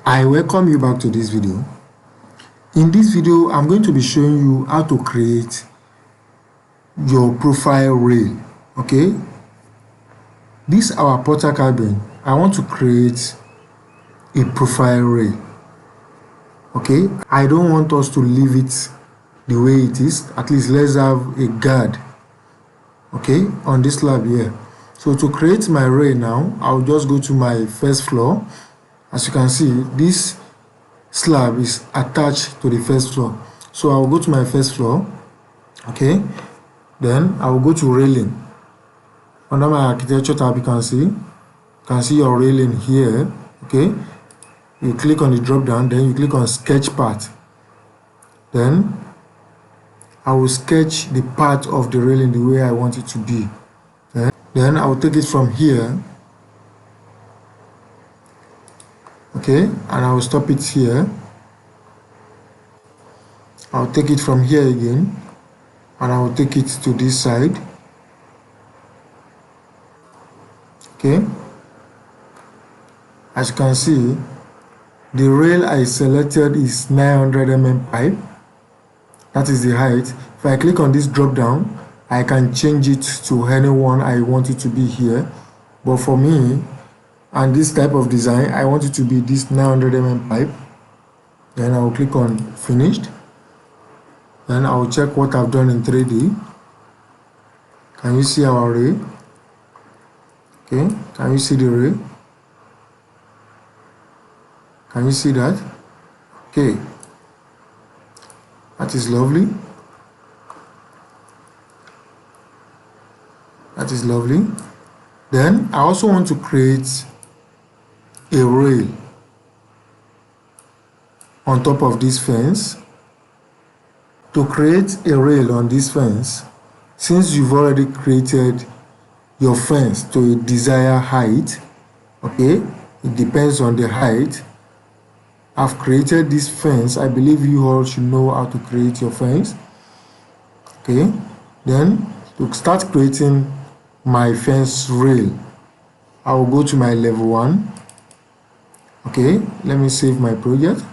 I welcome you back to this video. In this video, I'm going to be showing you how to create your profile rail. Okay, this is our portal cabin. I want to create a profile rail. Okay, I don't want us to leave it the way it is. At least let's have a guard, okay, on this slab here. So to create my rail now, I'll just go to my first floor. As you can see, this slab is attached to the first floor. So I'll go to my first floor. Okay, then I'll go to railing. Under my architecture tab, you can see your railing here. Okay, you click on the drop down, then you click on sketch part. Then I will sketch the part of the railing the way I want it to be. Then I will take it from here. Okay, and I will stop it here. I'll take it from here again, and I will take it to this side. Okay, as you can see, the rail I selected is 900 mm pipe. That is the height. If I click on this drop down, I can change it to any one I want it to be here. But for me, and this type of design, I want it to be this 900 mm pipe. Then I will click on finished. Then I will check what I've done in 3D. Can you see our rail? Okay, can you see the rail? Can you see that? Okay, that is lovely. That is lovely. Then I also want to create a rail on top of this fence. To create a rail on this fence, since you've already created your fence to a desired height, okay, it depends on the height. I've created this fence. I believe you all should know how to create your fence. Okay, then to start creating my fence rail, I will go to my level 1. Okay, let me save my project.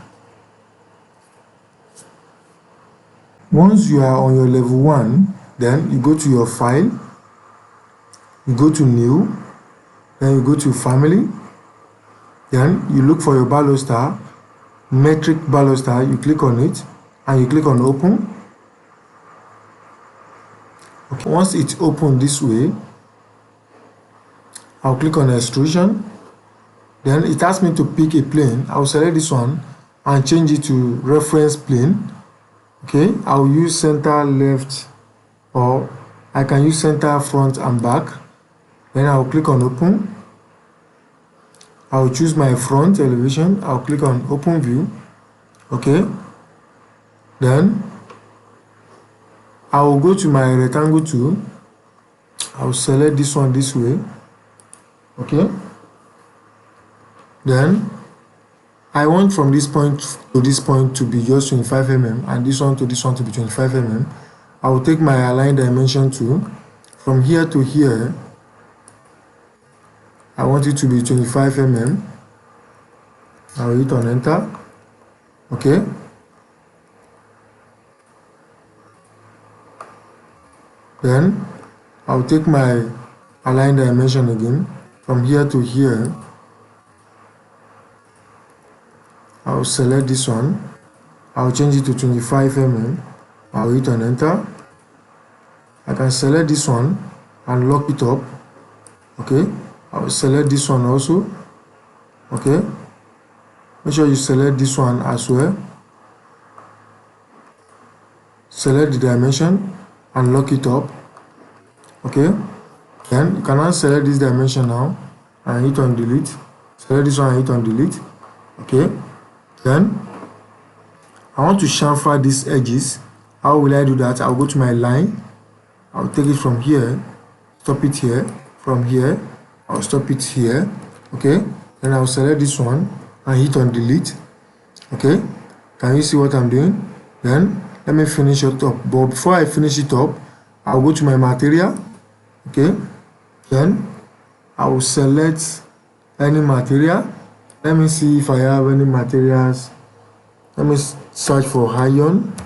Once you are on your level 1, then you go to your file, you go to new, then you go to family, then you look for your baluster, metric baluster, you click on it and you click on open. Okay, once it's open this way, I'll click on extrusion. Then it asks me to pick a plane. I'll select this one and change it to reference plane. Okay, I'll use center left, or I can use center front and back. Then I'll click on open. I'll choose my front elevation. I'll click on open view. Okay, then I will go to my rectangle tool. I'll select this one this way. Okay, then I want from this point to this point to be just 25 mm, and this one to this one to be 25 mm. I will take my align dimension tool. From here to here, I want it to be 25 mm. I will hit on enter. Okay, then I will take my align dimension again. From here to here, I will select this one. I will change it to 25 mm. I will hit on enter. I can select this one and lock it up. Okay, I will select this one also. Okay, make sure you select this one as well. Select the dimension and lock it up. Okay, then you can now select this dimension now and hit on delete. Select this one and hit on delete. Okay, then I want to chamfer these edges. How will I do that? I'll go to my line. I'll take it from here, stop it here. From here, I'll stop it here. Okay, then I'll select this one and hit on delete. Okay, can you see what I'm doing? Then let me finish it up. But before I finish it up, I'll go to my material. Okay, then I will select any material. Let me see if I have any materials. Let me search for iron.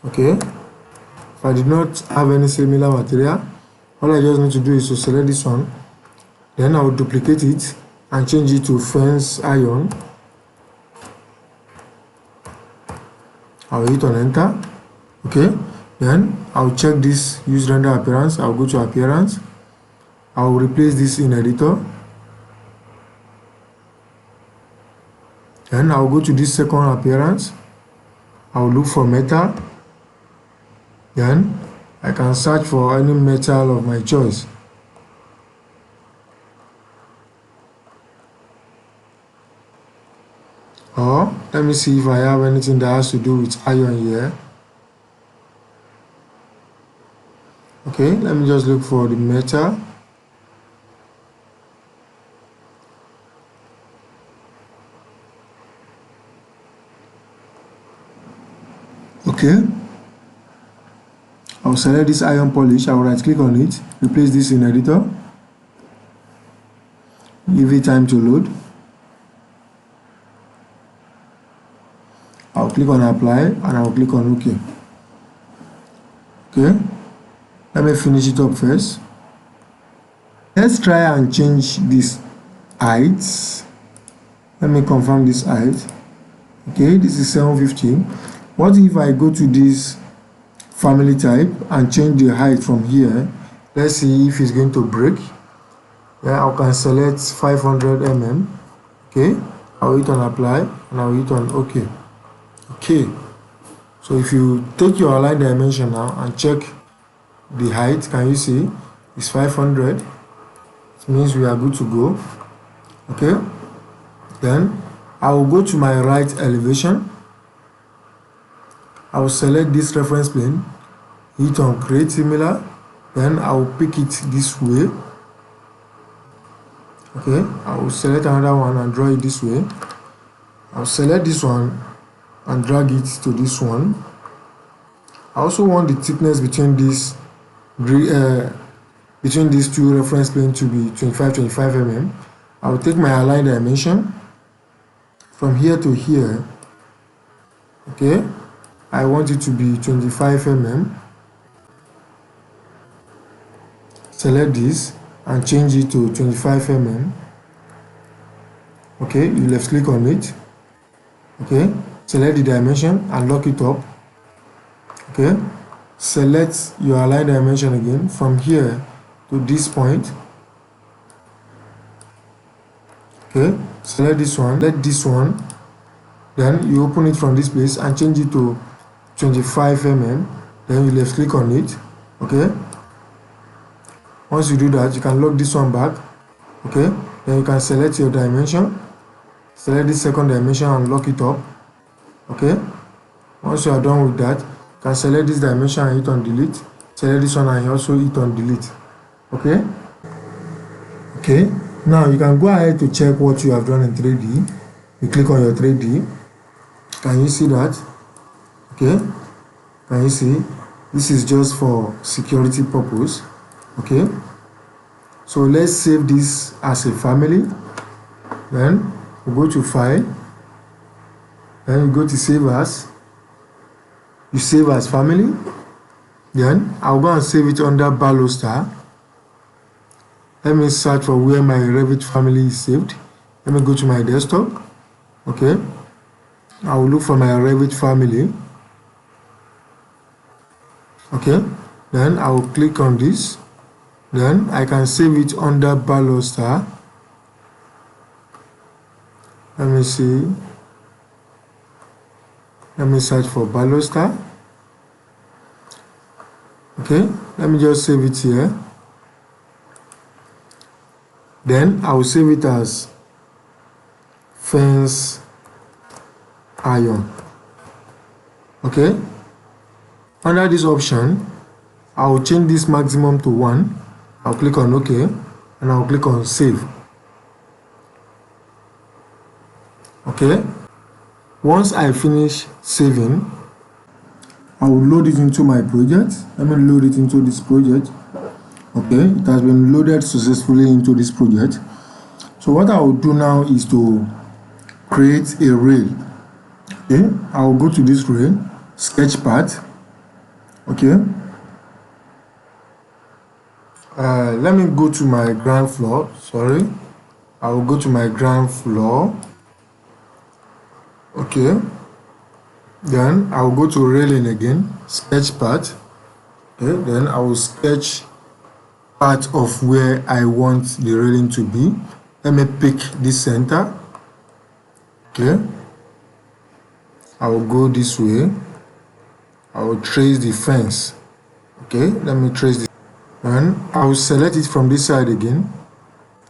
Okay, if I did not have any similar material, all I just need to do is to select this one, then I will duplicate it and change it to fence iron. I'll hit on enter. Okay, then I'll check this use render appearance. I'll go to appearance. I'll replace this in editor. Then I'll go to this second appearance. I'll look for metal. Then I can search for any metal of my choice. Or let me see if I have anything that has to do with iron here. Okay, let me just look for the metal. Okay, I'll select this iron polish. I'll right click on it, replace this in editor, give it time to load. I'll click on apply and I'll click on OK. Okay, let me finish it up first. Let's try and change this height. Let me confirm this height. Okay, this is 750. What if I go to this family type and change the height from here? Let's see if it's going to break. Yeah, I can select 500 mm. Okay, I'll hit on apply and I'll hit on OK. Okay, so if you take your align dimension now and check the height, can you see it's 500? It means we are good to go. Okay, then I will go to my right elevation. I will select this reference plane, hit on create similar, then I will pick it this way. Okay, I will select another one and draw it this way. I'll select this one and drag it to this one. I also want the thickness between these two reference planes to be 25 mm. I will take my align dimension from here to here. Okay, I want it to be 25 mm. Select this and change it to 25 mm. Okay, you left click on it. Okay, select the dimension and lock it up. Okay, select your align dimension again from here to this point. Okay, select this one, let this one, then you open it from this place and change it to 25 mm. Then you left click on it. Okay, once you do that, you can lock this one back. Okay, then you can select your dimension, select this second dimension and lock it up. Okay, once you are done with that, you can select this dimension and hit on delete. Select this one and also hit on delete. Okay, okay, now you can go ahead to check what you have done in 3D. You click on your 3D. Can you see that? Okay, can you see? This is just for security purpose. Okay, so let's save this as a family. Then we go to file, then you go to save as. You save as family. Then I'll go and save it under Barlow Star. Let me search for where my Revit family is saved. Let me go to my desktop. Okay, I will look for my Revit family. Okay, then I will click on this. Then I can save it under Barlow Star. Let me see. Let me search for Barlow Star. Okay, let me just save it here. Then I will save it as fence iron. Okay, under this option, I will change this maximum to 1. I'll click on OK and I'll click on save. Okay, once I finish saving, I will load it into my project. Let me load it into this project. Okay, it has been loaded successfully into this project. So what I will do now is to create a rail. Okay, I will go to this rail, sketch part. Okay, let me go to my ground floor. Sorry, I will go to my ground floor. Okay, then I will go to railing again, sketch part. Okay, then I will sketch part of where I want the railing to be. Let me pick this center. Okay, I will go this way. I will trace the fence. Okay, let me trace this. And I will select it from this side again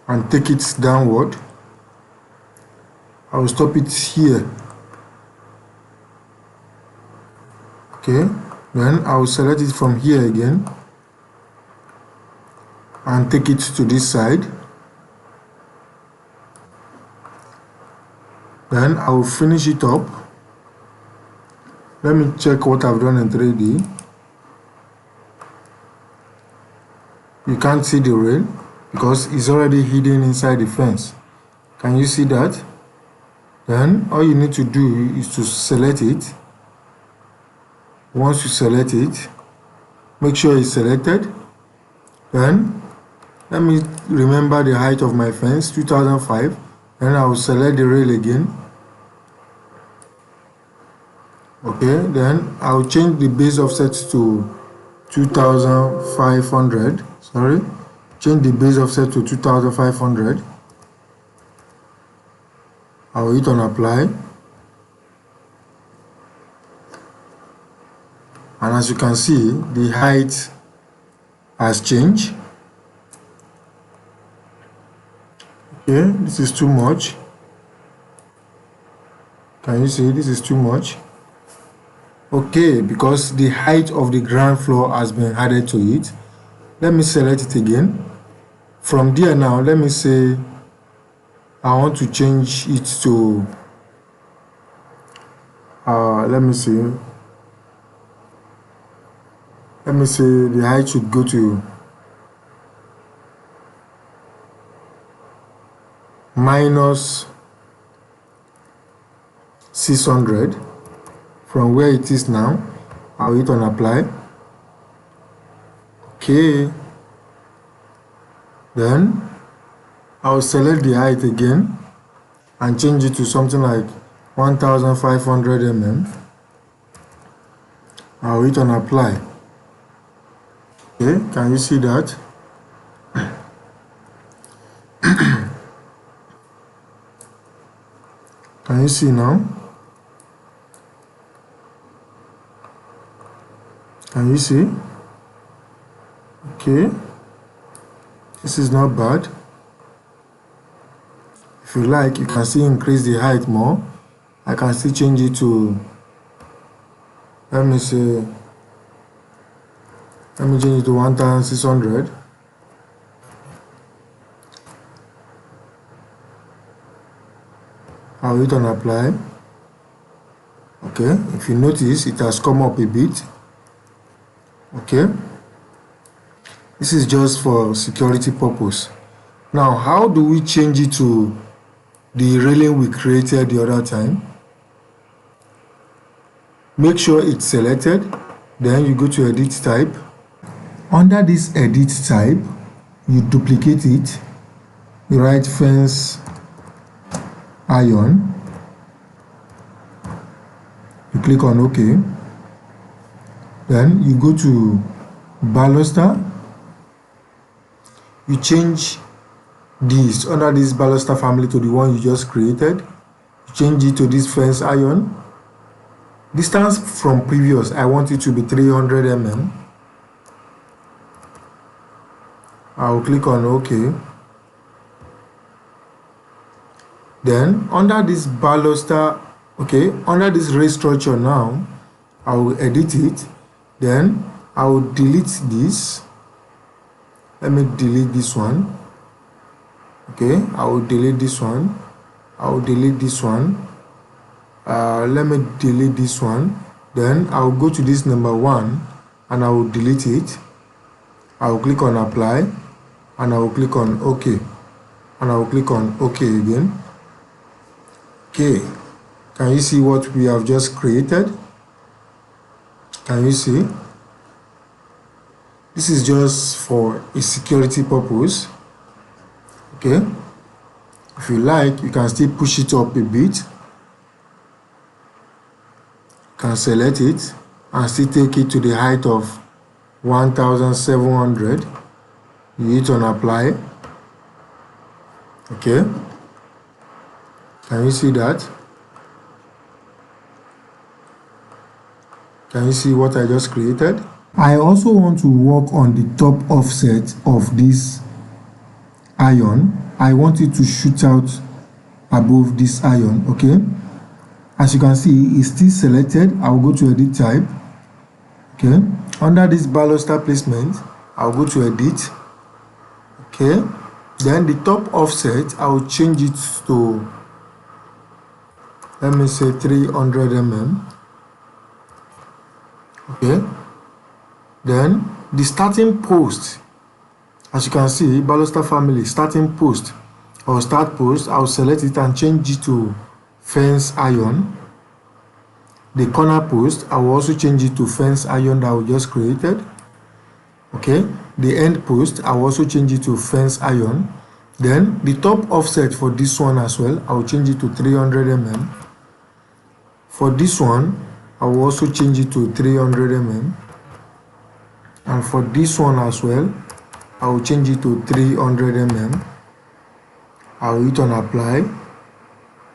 and take it downward. I will stop it here. Okay, then I will select it from here again and take it to this side. Then I will finish it up. Let me check what I've done in 3D. You can't see the rail because it's already hidden inside the fence. Can you see that? Then all you need to do is to select it. Once you select it, make sure it's selected. Then let me remember the height of my fence, 2005. Then I will select the rail again. Okay, then I will change the base offset to 2500. Sorry, change the base offset to 2500. I will hit on apply. And as you can see, the height has changed. Okay, this is too much. Can you see this is too much? Okay, because the height of the ground floor has been added to it. Let me select it again. From there now, let me say I want to change it to let me say the height should go to minus 600 from where it is now. I'll hit on apply. Okay, then I'll select the height again and change it to something like 1500 mm. I'll hit on apply. Okay, can you see that? Can you see now? Can you see? Okay, this is not bad. If you like, you can still increase the height more. I can still change it to, let me change it to 1600. I'll hit on apply. Okay, if you notice, it has come up a bit. Okay, this is just for security purpose. Now, how do we change it to the railing we created the other time? Make sure it's selected, then you go to edit type. Under this edit type, you duplicate it, you write fence iron, you click on OK, then you go to baluster, you change this under this baluster family to the one you just created, you change it to this fence iron. Distance from previous, I want it to be 300 mm. I will click on OK. Then under this baluster, okay, under this rail structure now, I will edit it. Then I will delete this. Let me delete this one. Okay, I will delete this one. I will delete this one. Let me delete this one. Then I will go to this number 1 and I will delete it. I will click on apply and I will click on OK. And and I will click on OK again. Okay, can you see what we have just created? Can you see? This is just for a security purpose. Okay, if you like, you can still push it up a bit. You can select it and still take it to the height of 1700. You hit on apply. Okay, can you see that? Can you see what I just created? I also want to work on the top offset of this iron. I want it to shoot out above this iron. Okay, as you can see, it's still selected. I'll go to edit type. Okay, under this baluster placement, I'll go to edit. Okay, then the top offset, I will change it to, let me say, 300 mm. Okay, then the starting post, as you can see, baluster family starting post or start post, I'll select it and change it to fence iron. The corner post, I will also change it to fence iron that we just created. Okay, the end post, I will also change it to fence iron. Then the top offset for this one as well, I will change it to 300 mm. For this one, I will also change it to 300 mm. And for this one as well, I will change it to 300 mm. I will hit on apply,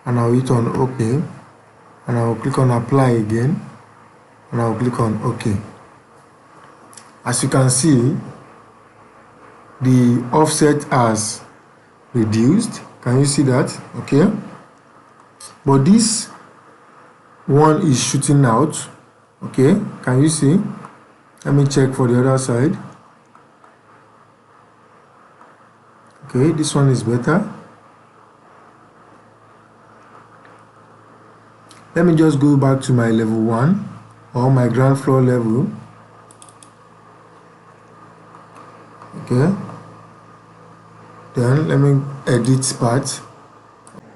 and I will hit on OK, and I will click on apply again, and I will click on OK. As you can see, the offset has reduced. Can you see that? Okay, but this one is shooting out. Okay, can you see? Let me check for the other side. Okay, this one is better. Let me just go back to my level 1 or my ground floor level. Okay, then let me edit part.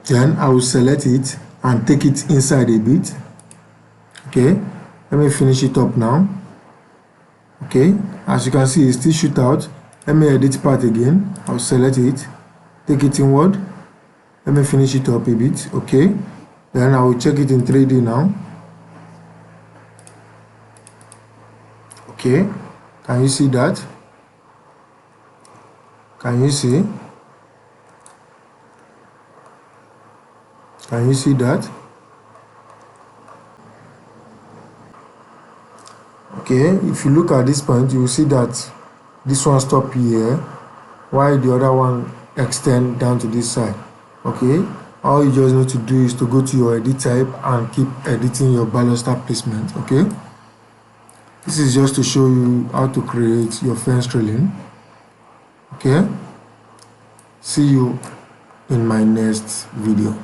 Then I will select it and take it inside a bit. Okay, let me finish it up now. Okay, as you can see, it still shoot out. Let me edit part again. I'll select it, take it inward. Let me finish it up a bit. Okay, then I will check it in 3D now. Okay, can you see that? Can you see? Can you see that? Okay, if you look at this point, you will see that this one stop here while the other one extend down to this side. Okay, all you just need to do is to go to your edit type and keep editing your baluster placement. Okay, this is just to show you how to create your fence railing. Okay, see you in my next video.